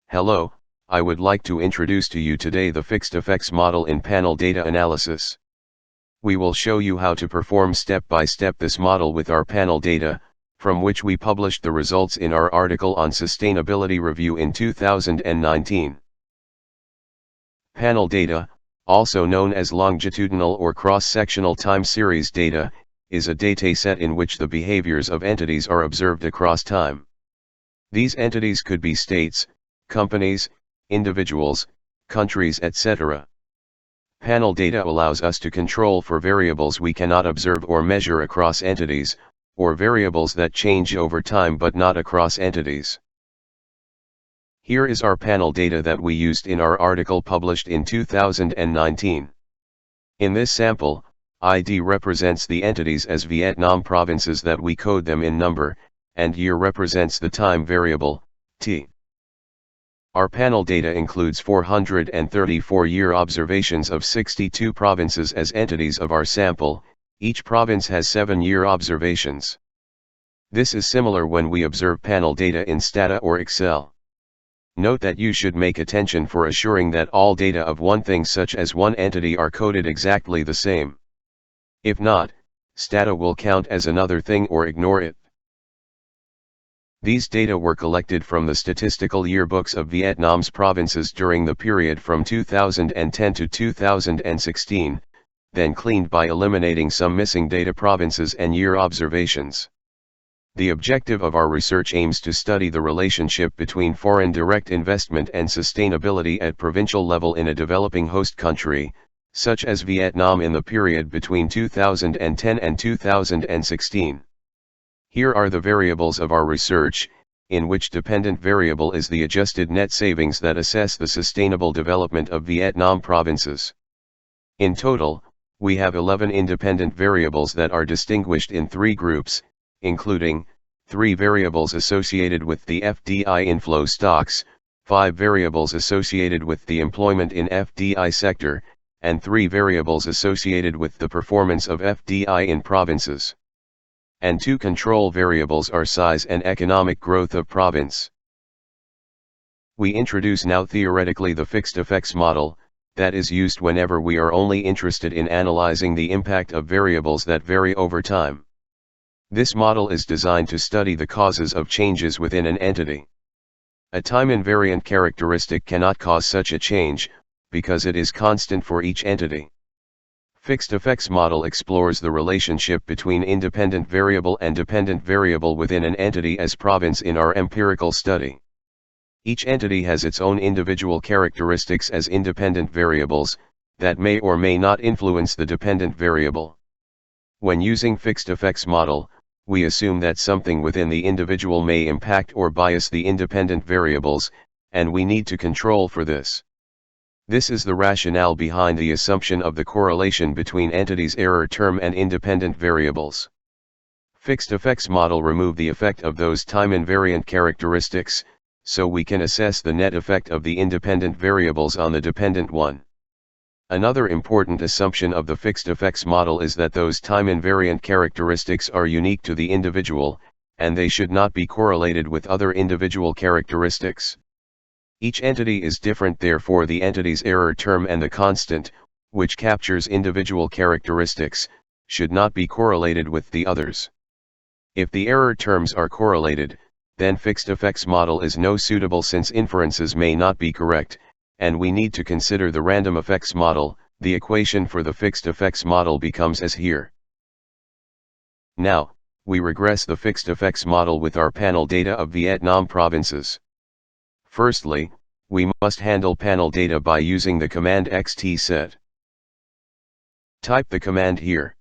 Hello, I would like to introduce to you today the fixed effects model in panel data analysis. We will show you how to perform step by step this model with our panel data, from which we published the results in our article on Sustainability Review in 2019. Panel data, also known as longitudinal or cross-sectional time series data, is a dataset in which the behaviors of entities are observed across time. These entities could be states, companies, individuals, countries, etc. Panel data allows us to control for variables we cannot observe or measure across entities, or variables that change over time but not across entities. Here is our panel data that we used in our article published in 2019. In this sample, ID represents the entities as Vietnam provinces that we code them in number, and year represents the time variable, t. Our panel data includes 434-year observations of 62 provinces as entities of our sample. Each province has 7-year observations. This is similar when we observe panel data in Stata or Excel. Note that you should make attention for assuring that all data of one thing such as one entity are coded exactly the same. If not, Stata will count as another thing or ignore it. These data were collected from the statistical yearbooks of Vietnam's provinces during the period from 2010 to 2016, then cleaned by eliminating some missing data provinces and year observations. The objective of our research aims to study the relationship between foreign direct investment and sustainability at provincial level in a developing host country, such as Vietnam in the period between 2010 and 2016. Here are the variables of our research, in which dependent variable is the adjusted net savings that assess the sustainable development of Vietnam provinces. In total, we have 11 independent variables that are distinguished in 3 groups, including 3 variables associated with the FDI inflow stocks, 5 variables associated with the employment in FDI sector, and 3 variables associated with the performance of FDI in provinces. And 2 control variables are size and economic growth of province. We introduce now theoretically the fixed effects model, that is used whenever we are only interested in analyzing the impact of variables that vary over time. This model is designed to study the causes of changes within an entity. A time-invariant characteristic cannot cause such a change, because it is constant for each entity. Fixed effects model explores the relationship between independent variable and dependent variable within an entity as province in our empirical study. Each entity has its own individual characteristics as independent variables, that may or may not influence the dependent variable. When using fixed effects model, we assume that something within the individual may impact or bias the independent variables, and we need to control for this. This is the rationale behind the assumption of the correlation between entities' error term and independent variables. Fixed effects model remove the effect of those time-invariant characteristics, so we can assess the net effect of the independent variables on the dependent one. Another important assumption of the fixed effects model is that those time-invariant characteristics are unique to the individual, and they should not be correlated with other individual characteristics. Each entity is different, therefore the entity's error term and the constant, which captures individual characteristics, should not be correlated with the others. If the error terms are correlated, then fixed effects model is no suitable since inferences may not be correct, and we need to consider the random effects model. The equation for the fixed effects model becomes as here. Now, we regress the fixed effects model with our panel data of Vietnam provinces. Firstly, we must handle panel data by using the command xtset. Type the command here.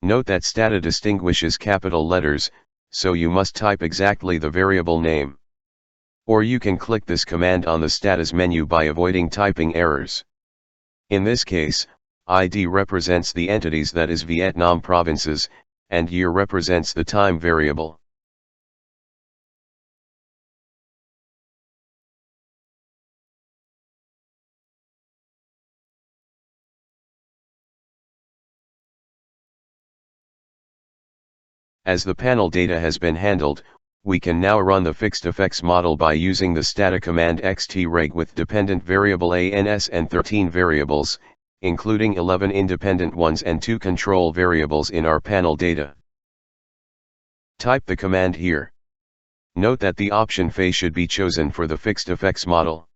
Note that Stata distinguishes capital letters, so you must type exactly the variable name. Or you can click this command on the status menu by avoiding typing errors. In this case, ID represents the entities, that is Vietnam provinces, and year represents the time variable. As the panel data has been handled, We can now run the fixed effects model by using the stata command xtreg with dependent variable ans and 13 variables, including 11 independent ones and 2 control variables in our panel data. Type the command here. Note that the option phase should be chosen for the fixed effects model.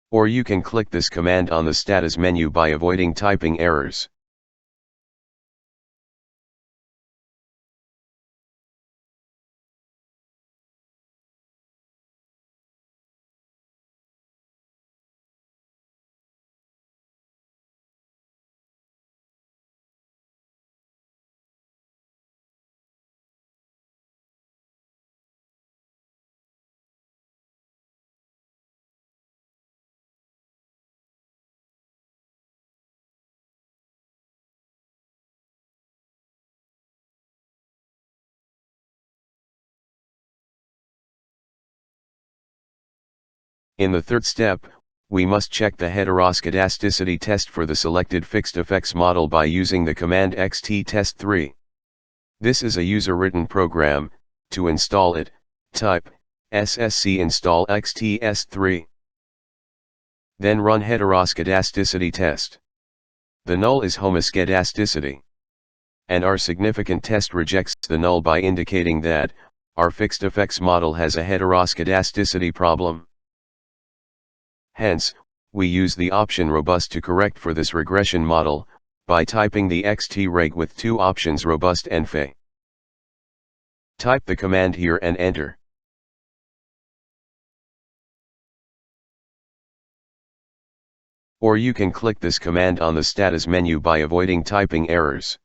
Or you can click this command on the status menu by avoiding typing errors. In the third step, we must check the heteroscedasticity test for the selected fixed effects model by using the command xtest3. This is a user-written program. To install it, type ssc install xtest3. Then run heteroscedasticity test. The null is homoscedasticity. And our significant test rejects the null by indicating that our fixed effects model has a heteroscedasticity problem. Hence, we use the option robust to correct for this regression model, by typing the xtreg with 2 options robust and fe. Type the command here and enter. Or you can click this command on the status menu by avoiding typing errors.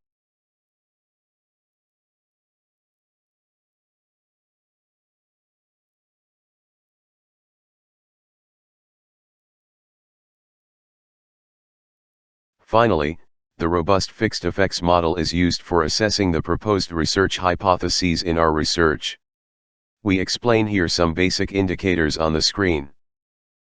Finally, the robust fixed effects model is used for assessing the proposed research hypotheses in our research. We explain here some basic indicators on the screen.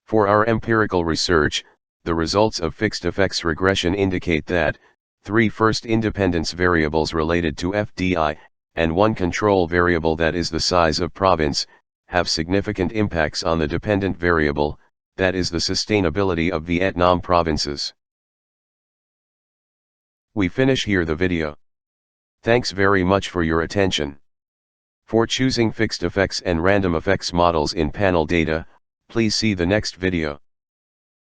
For our empirical research, the results of fixed effects regression indicate that 3 first independence variables related to FDI, and 1 control variable that is the size of province, have significant impacts on the dependent variable, that is the sustainability of Vietnam provinces. We finish here the video. Thanks very much for your attention. For choosing fixed effects and random effects models in panel data, please see the next video.